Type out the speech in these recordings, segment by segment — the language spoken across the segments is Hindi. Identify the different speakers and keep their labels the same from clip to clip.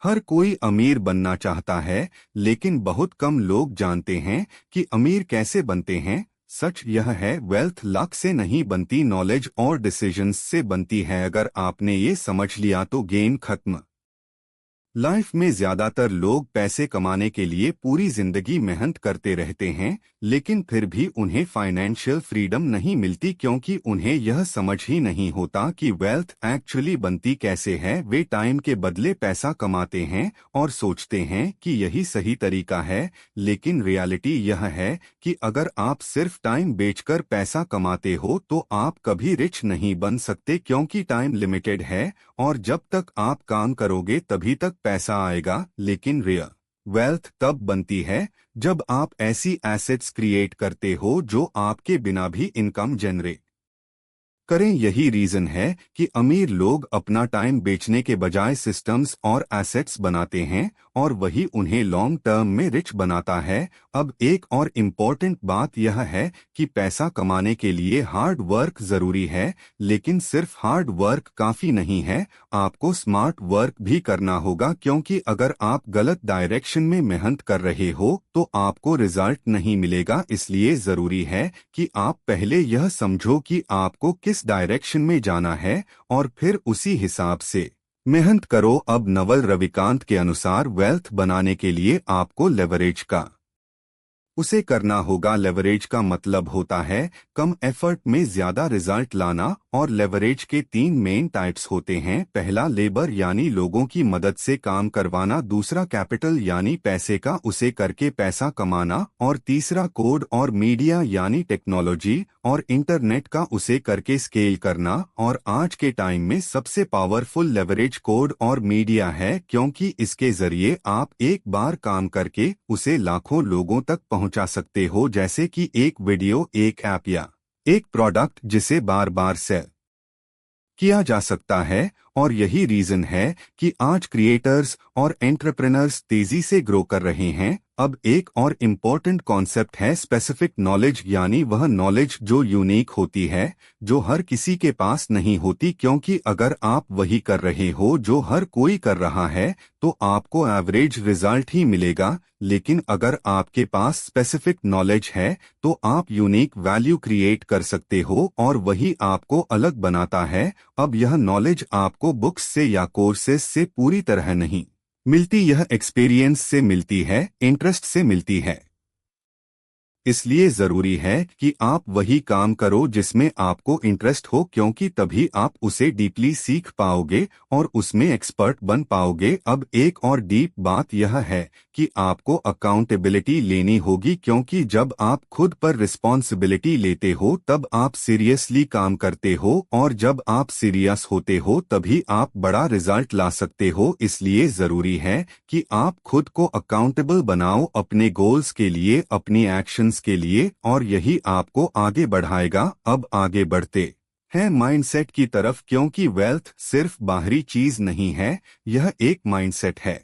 Speaker 1: हर कोई अमीर बनना चाहता है, लेकिन बहुत कम लोग जानते हैं कि अमीर कैसे बनते हैं। सच यह है, वेल्थ लक से नहीं बनती, नॉलेज और डिसीजंस से बनती है। अगर आपने ये समझ लिया तो गेम खत्म। लाइफ में ज्यादातर लोग पैसे कमाने के लिए पूरी जिंदगी मेहनत करते रहते हैं, लेकिन फिर भी उन्हें फाइनेंशियल फ्रीडम नहीं मिलती, क्योंकि उन्हें यह समझ ही नहीं होता कि वेल्थ एक्चुअली बनती कैसे है। वे टाइम के बदले पैसा कमाते हैं और सोचते हैं कि यही सही तरीका है, लेकिन रियलिटी यह है कि अगर आप सिर्फ टाइम बेचकर पैसा कमाते हो तो आप कभी रिच नहीं बन सकते, क्योंकि टाइम लिमिटेड है और जब तक आप काम करोगे तभी तक पैसा आएगा। लेकिन रियल वेल्थ तब बनती है जब आप ऐसी एसेट्स क्रिएट करते हो जो आपके बिना भी इनकम जनरेट करें। यही रीजन है कि अमीर लोग अपना टाइम बेचने के बजाय सिस्टम्स और एसेट्स बनाते हैं और वही उन्हें लॉन्ग टर्म में रिच बनाता है। अब एक और इम्पोर्टेंट बात यह है कि पैसा कमाने के लिए हार्ड वर्क जरूरी है, लेकिन सिर्फ हार्ड वर्क काफी नहीं है, आपको स्मार्ट वर्क भी करना होगा, क्योंकि अगर आप गलत डायरेक्शन में मेहनत कर रहे हो तो आपको रिजल्ट नहीं मिलेगा। इसलिए जरूरी है कि आप पहले यह समझो कि आपको किस डायरेक्शन में जाना है और फिर उसी हिसाब से मेहनत करो। अब नवल रविकांत के अनुसार वेल्थ बनाने के लिए आपको लेवरेज का उसे करना होगा। लेवरेज का मतलब होता है कम एफर्ट में ज्यादा रिजल्ट लाना, और लेवरेज के तीन मेन टाइप्स होते हैं। पहला लेबर यानी लोगों की मदद से काम करवाना, दूसरा कैपिटल यानी पैसे का उसे करके पैसा कमाना, और तीसरा कोड और मीडिया यानी टेक्नोलॉजी और इंटरनेट का उसे करके स्केल करना। और आज के टाइम में सबसे पावरफुल लेवरेज कोड और मीडिया है, क्योंकि इसके जरिए आप एक बार काम करके उसे लाखों लोगों तक पहुंचा सकते हो, जैसे कि एक वीडियो, एक ऐप या एक प्रोडक्ट जिसे बार बार सेल किया जा सकता है। और यही रीजन है कि आज क्रिएटर्स और एंटरप्रेनर्स तेजी से ग्रो कर रहे हैं। अब एक और इम्पोर्टेंट कॉन्सेप्ट है स्पेसिफिक नॉलेज, यानी वह नॉलेज जो यूनिक होती है, जो हर किसी के पास नहीं होती, क्योंकि अगर आप वही कर रहे हो जो हर कोई कर रहा है तो आपको एवरेज रिजल्ट ही मिलेगा। लेकिन अगर आपके पास स्पेसिफिक नॉलेज है तो आप यूनिक वैल्यू क्रिएट कर सकते हो और वही आपको अलग बनाता है। अब यह नॉलेज आपको बुक्स से या कोर्सेज से पूरी तरह नहीं मिलती, यह एक्सपीरियंस से मिलती है, इंटरेस्ट से मिलती है। इसलिए जरूरी है कि आप वही काम करो जिसमें आपको इंटरेस्ट हो, क्योंकि तभी आप उसे डीपली सीख पाओगे और उसमें एक्सपर्ट बन पाओगे। अब एक और डीप बात यह है कि आपको अकाउंटेबिलिटी लेनी होगी, क्योंकि जब आप खुद पर रिस्पॉन्सिबिलिटी लेते हो तब आप सीरियसली काम करते हो, और जब आप सीरियस होते हो तभी आप बड़ा रिजल्ट ला सकते हो। इसलिए जरूरी है कि आप खुद को अकाउंटेबल बनाओ अपने गोल्स के लिए, अपनी एक्शंस के लिए, और यही आपको आगे बढ़ाएगा। अब आगे बढ़ते हैं माइंडसेट की तरफ, क्योंकि वेल्थ सिर्फ बाहरी चीज नहीं है, यह एक माइंडसेट है।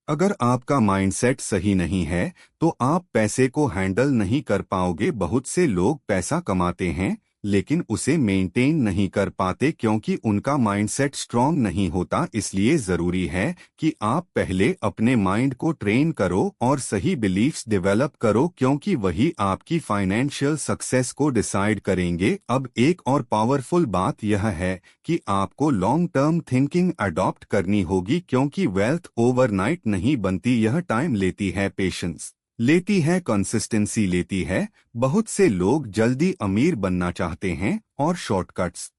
Speaker 1: अगर आपका माइंडसेट सही नहीं है तो आप पैसे को हैंडल नहीं कर पाओगे। बहुत से लोग पैसा कमाते हैं लेकिन उसे मेंटेन नहीं कर पाते, क्योंकि उनका माइंडसेट स्ट्रांग नहीं होता। इसलिए जरूरी है कि आप पहले अपने माइंड को ट्रेन करो और सही बिलीफ्स डेवलप करो, क्योंकि वही आपकी फाइनेंशियल सक्सेस को डिसाइड करेंगे। अब एक और पावरफुल बात यह है कि आपको लॉन्ग टर्म थिंकिंग अडॉप्ट करनी होगी, क्योंकि वेल्थ ओवरनाइट नहीं बनती, यह टाइम लेती है, पेशेंस लेती है, कंसिस्टेंसी लेती है। बहुत से लोग जल्दी अमीर बनना चाहते हैं और शॉर्टकट्स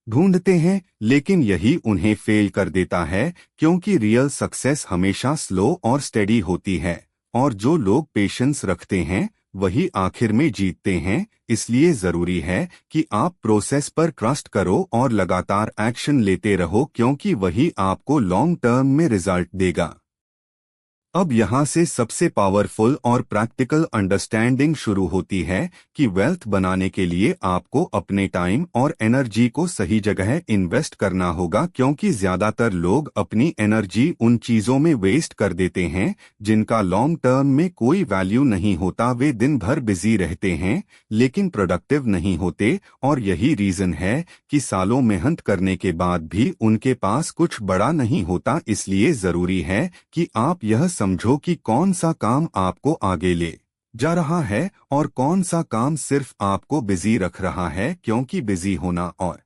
Speaker 1: ढूंढते हैं, लेकिन यही उन्हें फेल कर देता है, क्योंकि रियल सक्सेस हमेशा स्लो और स्टेडी होती है, और जो लोग पेशेंस रखते हैं वही आखिर में जीतते हैं। इसलिए जरूरी है कि आप प्रोसेस पर ट्रस्ट करो और लगातार एक्शन लेते रहो, क्योंकि वही आपको लॉन्ग टर्म में रिजल्ट देगा। अब यहाँ से सबसे पावरफुल और प्रैक्टिकल अंडरस्टैंडिंग शुरू होती है कि वेल्थ बनाने के लिए आपको अपने टाइम और एनर्जी को सही जगह इन्वेस्ट करना होगा, क्योंकि ज्यादातर लोग अपनी एनर्जी उन चीजों में वेस्ट कर देते हैं जिनका लॉन्ग टर्म में कोई वैल्यू नहीं होता। वे दिन भर बिजी रहते हैं लेकिन प्रोडक्टिव नहीं होते, और यही रीजन है कि सालों मेहनत करने के बाद भी उनके पास कुछ बड़ा नहीं होता। इसलिए जरूरी है कि आप यह समझो कि कौन सा काम आपको आगे ले जा रहा है और कौन सा काम सिर्फ आपको बिजी रख रहा है, क्योंकि बिजी होना और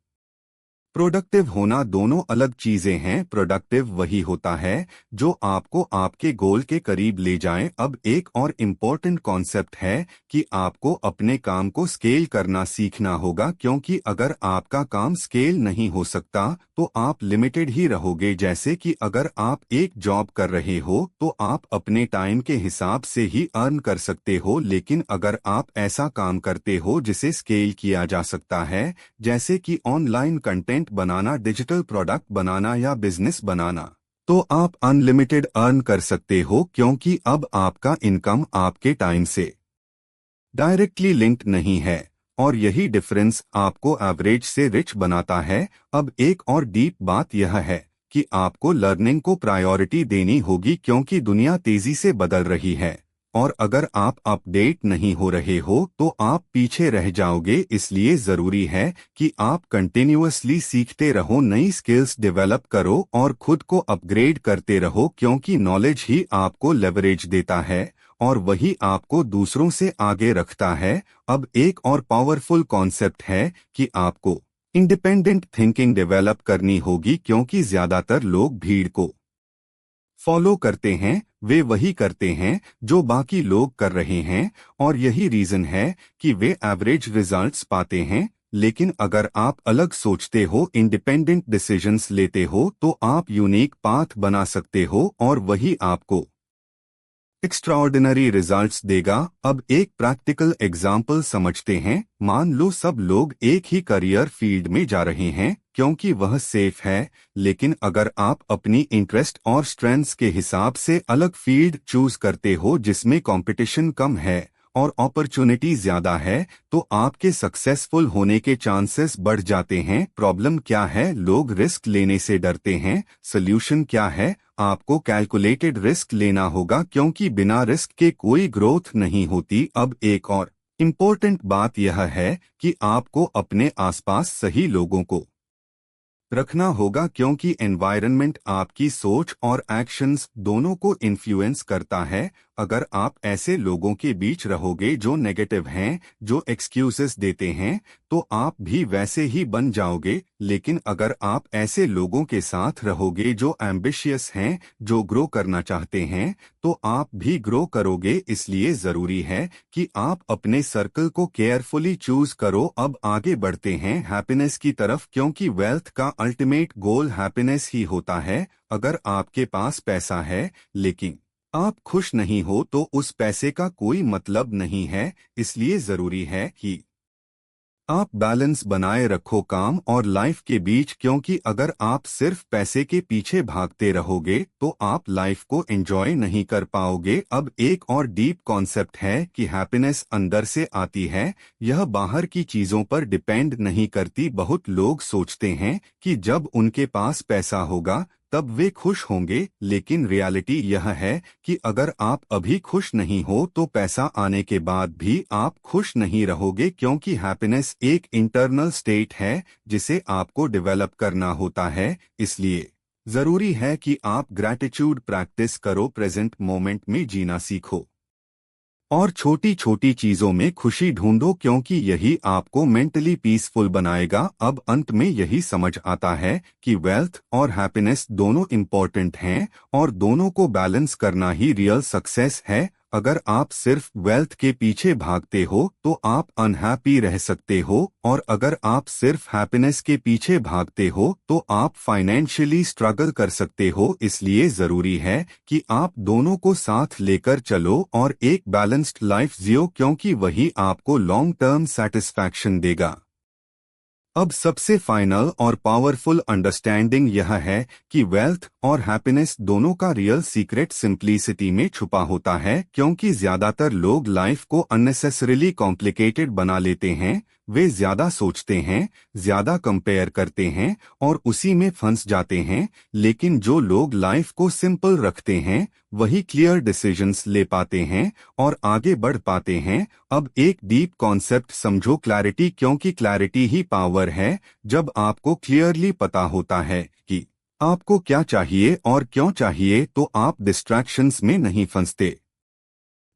Speaker 1: प्रोडक्टिव होना दोनों अलग चीजें हैं। प्रोडक्टिव वही होता है जो आपको आपके गोल के करीब ले जाए। अब एक और इम्पोर्टेंट कॉन्सेप्ट है कि आपको अपने काम को स्केल करना सीखना होगा, क्योंकि अगर आपका काम स्केल नहीं हो सकता तो आप लिमिटेड ही रहोगे। जैसे कि अगर आप एक जॉब कर रहे हो तो आप अपने टाइम के हिसाब से ही अर्न कर सकते हो, लेकिन अगर आप ऐसा काम करते हो जिसे स्केल किया जा सकता है, जैसे कि ऑनलाइन कंटेंट बनाना, डिजिटल प्रोडक्ट बनाना या बिजनेस बनाना, तो आप अनलिमिटेड अर्न कर सकते हो, क्योंकि अब आपका इनकम आपके टाइम से डायरेक्टली लिंक्ड नहीं है। और यही डिफरेंस आपको एवरेज से रिच बनाता है। अब एक और डीप बात यह है कि आपको लर्निंग को प्रायोरिटी देनी होगी, क्योंकि दुनिया तेजी से बदल रही है और अगर आप अपडेट नहीं हो रहे हो तो आप पीछे रह जाओगे। इसलिए जरूरी है कि आप कंटिन्यूअसली सीखते रहो, नई स्किल्स डेवलप करो और खुद को अपग्रेड करते रहो, क्योंकि नॉलेज ही आपको लेवरेज देता है और वही आपको दूसरों से आगे रखता है। अब एक और पावरफुल कॉन्सेप्ट है कि आपको इंडिपेंडेंट थिंकिंग डेवलप करनी होगी, क्योंकि ज्यादातर लोग भीड़ को फॉलो करते हैं, वे वही करते हैं जो बाकी लोग कर रहे हैं और यही रीजन है कि वे एवरेज रिजल्ट्स पाते हैं। लेकिन अगर आप अलग सोचते हो, इंडिपेंडेंट डिसीजंस लेते हो, तो आप यूनिक पाथ बना सकते हो और वही आपको एक्स्ट्राऑर्डिनरी रिजल्ट्स देगा। अब एक प्रैक्टिकल एग्जाम्पल समझते हैं। मान लो सब लोग एक ही करियर फील्ड में जा रहे हैं क्योंकि वह सेफ है, लेकिन अगर आप अपनी इंटरेस्ट और स्ट्रेंथ्स के हिसाब से अलग फील्ड चूज करते हो जिसमें कंपटीशन कम है और अपॉर्चुनिटी ज्यादा है, तो आपके सक्सेसफुल होने के चांसेस बढ़ जाते हैं। प्रॉब्लम क्या है? लोग रिस्क लेने से डरते हैं। सोल्यूशन क्या है? आपको कैलकुलेटेड रिस्क लेना होगा, क्योंकि बिना रिस्क के कोई ग्रोथ नहीं होती। अब एक और इम्पोर्टेंट बात यह है कि आपको अपने आसपास सही लोगों को रखना होगा, क्योंकि एनवायरनमेंट आपकी सोच और एक्शंस दोनों को इन्फ्लुएंस करता है। अगर आप ऐसे लोगों के बीच रहोगे जो नेगेटिव हैं, जो एक्सक्यूजेस देते हैं, तो आप भी वैसे ही बन जाओगे। लेकिन अगर आप ऐसे लोगों के साथ रहोगे जो एम्बिशियस हैं, जो ग्रो करना चाहते हैं, तो आप भी ग्रो करोगे। इसलिए जरूरी है कि आप अपने सर्कल को केयरफुली चूज करो। अब आगे बढ़ते हैं हैप्पीनेस की तरफ, क्योंकि वेल्थ का अल्टीमेट गोल हैप्पीनेस ही होता है। अगर आपके पास पैसा है लेकिन आप खुश नहीं हो तो उस पैसे का कोई मतलब नहीं है। इसलिए जरूरी है कि आप बैलेंस बनाए रखो काम और लाइफ के बीच, क्योंकि अगर आप सिर्फ पैसे के पीछे भागते रहोगे तो आप लाइफ को एंजॉय नहीं कर पाओगे। अब एक और डीप कॉन्सेप्ट है कि हैप्पीनेस अंदर से आती है, यह बाहर की चीजों पर डिपेंड नहीं करती। बहुत लोग सोचते हैं कि जब उनके पास पैसा होगा तब वे खुश होंगे, लेकिन रियलिटी यह है कि अगर आप अभी खुश नहीं हो तो पैसा आने के बाद भी आप खुश नहीं रहोगे, क्योंकि हैप्पीनेस एक इंटरनल स्टेट है जिसे आपको डेवलप करना होता है। इसलिए जरूरी है कि आप ग्रैटिट्यूड प्रैक्टिस करो, प्रेजेंट मोमेंट में जीना सीखो और छोटी छोटी चीजों में खुशी ढूंढो, क्योंकि यही आपको मेंटली पीसफुल बनाएगा। अब अंत में यही समझ आता है कि वेल्थ और हैप्पीनेस दोनों इम्पोर्टेंट हैं और दोनों को बैलेंस करना ही रियल सक्सेस है। अगर आप सिर्फ वेल्थ के पीछे भागते हो तो आप अनहैप्पी रह सकते हो, और अगर आप सिर्फ हैप्पीनेस के पीछे भागते हो तो आप फाइनेंशियली स्ट्रगल कर सकते हो। इसलिए जरूरी है कि आप दोनों को साथ लेकर चलो और एक बैलेंस्ड लाइफ जियो, क्योंकि वही आपको लॉन्ग टर्म सेटिस्फैक्शन देगा। अब सबसे फाइनल और पावरफुल अंडरस्टैंडिंग यह है कि वेल्थ और हैप्पीनेस दोनों का रियल सीक्रेट सिंप्लिसिटी में छुपा होता है, क्योंकि ज्यादातर लोग लाइफ को अननेसेसरीली कॉम्प्लिकेटेड बना लेते हैं। वे ज्यादा सोचते हैं, ज्यादा कंपेयर करते हैं और उसी में फंस जाते हैं। लेकिन जो लोग लाइफ को सिंपल रखते हैं वही क्लियर डिसीजंस ले पाते हैं और आगे बढ़ पाते हैं। अब एक डीप कॉन्सेप्ट समझो, क्लैरिटी, क्योंकि क्लैरिटी ही पावर है। जब आपको क्लियरली पता होता है कि आपको क्या चाहिए और क्यों चाहिए, तो आप डिस्ट्रैक्शंस में नहीं फंसते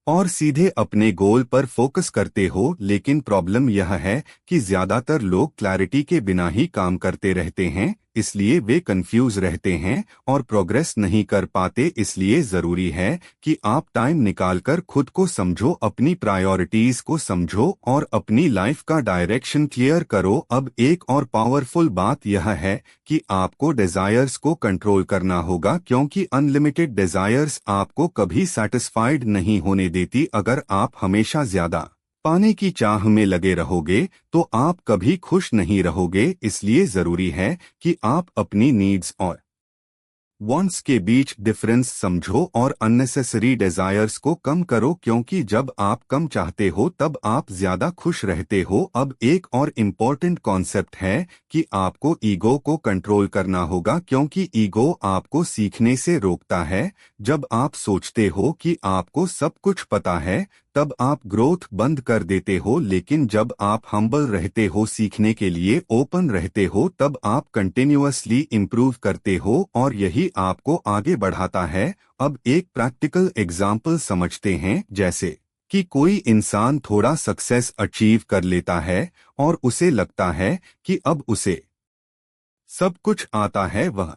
Speaker 1: और सीधे अपने गोल पर फोकस करते हो। लेकिन प्रॉब्लम यह है कि ज्यादातर लोग क्लैरिटी के बिना ही काम करते रहते हैं, इसलिए वे कंफ्यूज रहते हैं और प्रोग्रेस नहीं कर पाते। इसलिए जरूरी है कि आप टाइम निकालकर खुद को समझो, अपनी प्रायोरिटीज को समझो और अपनी लाइफ का डायरेक्शन क्लियर करो। अब एक और पावरफुल बात यह है कि आपको डिजायर्स को कंट्रोल करना होगा, क्योंकि अनलिमिटेड डिजायर्स आपको कभी सेटिस्फाइड नहीं होने देती। अगर आप हमेशा ज्यादा पाने की चाह में लगे रहोगे तो आप कभी खुश नहीं रहोगे। इसलिए जरूरी है कि आप अपनी नीड्स और वांट्स के बीच डिफरेंस समझो और अननेसेसरी डिजायर्स को कम करो, क्योंकि जब आप कम चाहते हो तब आप ज्यादा खुश रहते हो। अब एक और इम्पोर्टेंट कॉन्सेप्ट है कि आपको ईगो को कंट्रोल करना होगा, क्योंकि ईगो आपको सीखने से रोकता है। जब आप सोचते हो कि आपको सब कुछ पता है तब आप ग्रोथ बंद कर देते हो, लेकिन जब आप हम्बल रहते हो, सीखने के लिए ओपन रहते हो, तब आप कंटिन्यूअसली इम्प्रूव करते हो और यही आपको आगे बढ़ाता है। अब एक प्रैक्टिकल एग्जाम्पल समझते हैं, जैसे कि कोई इंसान थोड़ा सक्सेस अचीव कर लेता है और उसे लगता है कि अब उसे सब कुछ आता है। वह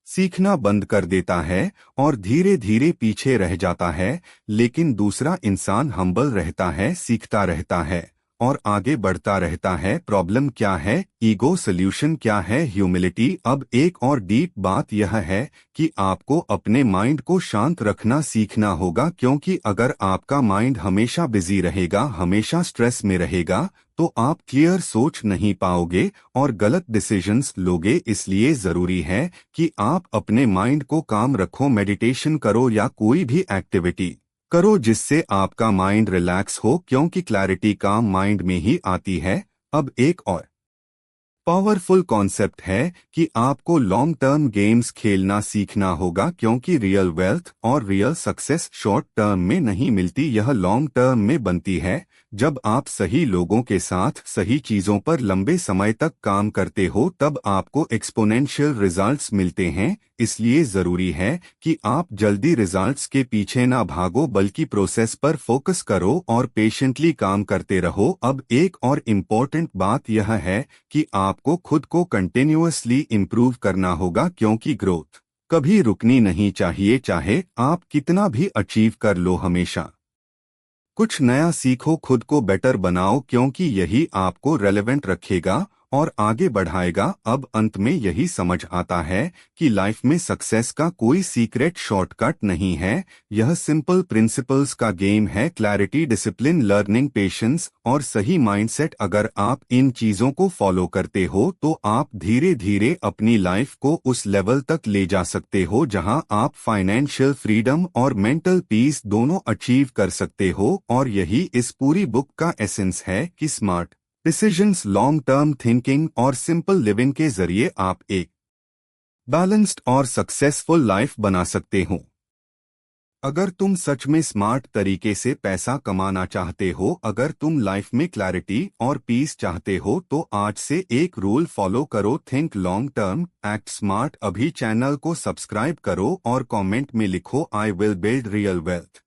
Speaker 1: सीखना बंद कर देता है और धीरे धीरे पीछे रह जाता है। लेकिन दूसरा इंसान हम्बल रहता है, सीखता रहता है और आगे बढ़ता रहता है। प्रॉब्लम क्या है? ईगो। सॉल्यूशन क्या है? ह्यूमिलिटी। अब एक और डीप बात यह है कि आपको अपने माइंड को शांत रखना सीखना होगा, क्योंकि अगर आपका माइंड हमेशा बिजी रहेगा, हमेशा स्ट्रेस में रहेगा, तो आप क्लियर सोच नहीं पाओगे और गलत डिसीजंस लोगे। इसलिए जरूरी है कि आप अपने माइंड को काम रखो, मेडिटेशन करो या कोई भी एक्टिविटी करो जिससे आपका माइंड रिलैक्स हो, क्योंकि क्लैरिटी काम माइंड में ही आती है। अब एक और पावरफुल कॉन्सेप्ट है कि आपको लॉन्ग टर्म गेम्स खेलना सीखना होगा, क्योंकि रियल वेल्थ और रियल सक्सेस शॉर्ट टर्म में नहीं मिलती, यह लॉन्ग टर्म में बनती है। जब आप सही लोगों के साथ सही चीजों पर लंबे समय तक काम करते हो तब आपको एक्सपोनेंशियल रिजल्ट्स मिलते हैं। इसलिए जरूरी है कि आप जल्दी रिजल्ट्स के पीछे ना भागो, बल्कि प्रोसेस पर फोकस करो और पेशेंटली काम करते रहो। अब एक और इम्पोर्टेंट बात यह है कि आपको खुद को कंटिन्यूअसली इम्प्रूव करना होगा, क्योंकि ग्रोथ कभी रुकनी नहीं चाहिए। चाहे आप कितना भी अचीव कर लो, हमेशा कुछ नया सीखो, खुद को बेटर बनाओ, क्योंकि यही आपको रेलेवेंट रखेगा और आगे बढ़ाएगा। अब अंत में यही समझ आता है कि लाइफ में सक्सेस का कोई सीक्रेट शॉर्टकट नहीं है, यह सिंपल प्रिंसिपल्स का गेम है। क्लैरिटी, डिसिप्लिन, लर्निंग, पेशेंस और सही माइंडसेट। अगर आप इन चीजों को फॉलो करते हो तो आप धीरे धीरे अपनी लाइफ को उस लेवल तक ले जा सकते हो जहां आप फाइनेंशियल फ्रीडम और मेंटल पीस दोनों अचीव कर सकते हो। और यही इस पूरी बुक का एसेंस है कि smart decisions, long term thinking और सिंपल लिविंग के जरिए आप एक बैलेंस्ड और सक्सेसफुल लाइफ बना सकते हो। अगर तुम सच में स्मार्ट तरीके से पैसा कमाना चाहते हो, अगर तुम लाइफ में क्लैरिटी और पीस चाहते हो, तो आज से एक रूल फॉलो करो, think long term, act smart. अभी चैनल को सब्सक्राइब करो और कमेंट में लिखो, I will build real wealth.